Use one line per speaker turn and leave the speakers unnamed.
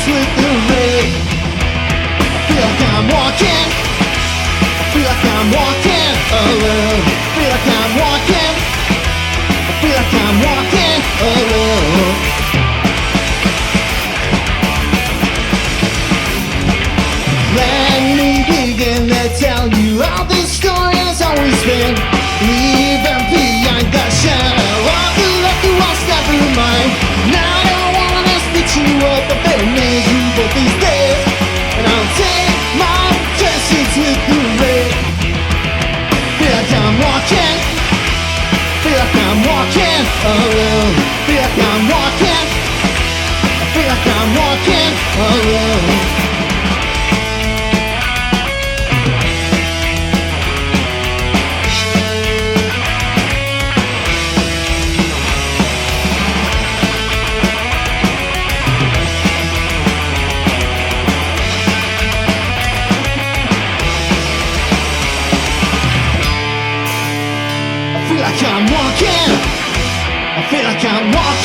with the rain. I feel like I'm walking. I feel like I'm walking alone. I feel like I'm walking. I feel like I'm walking alone. Let me begin to tell you how this story has always been. Leaving behind the shadow of the love who was never mine. Now I don't wanna stitch you up, but there may you both these days. And I'll take my chances with the rain. Feel like I'm walking. Feel like I'm walking alone. Feel like I'm walking. I feel like I'm walking alone. I feel like I'm walking. I feel like I'm walking.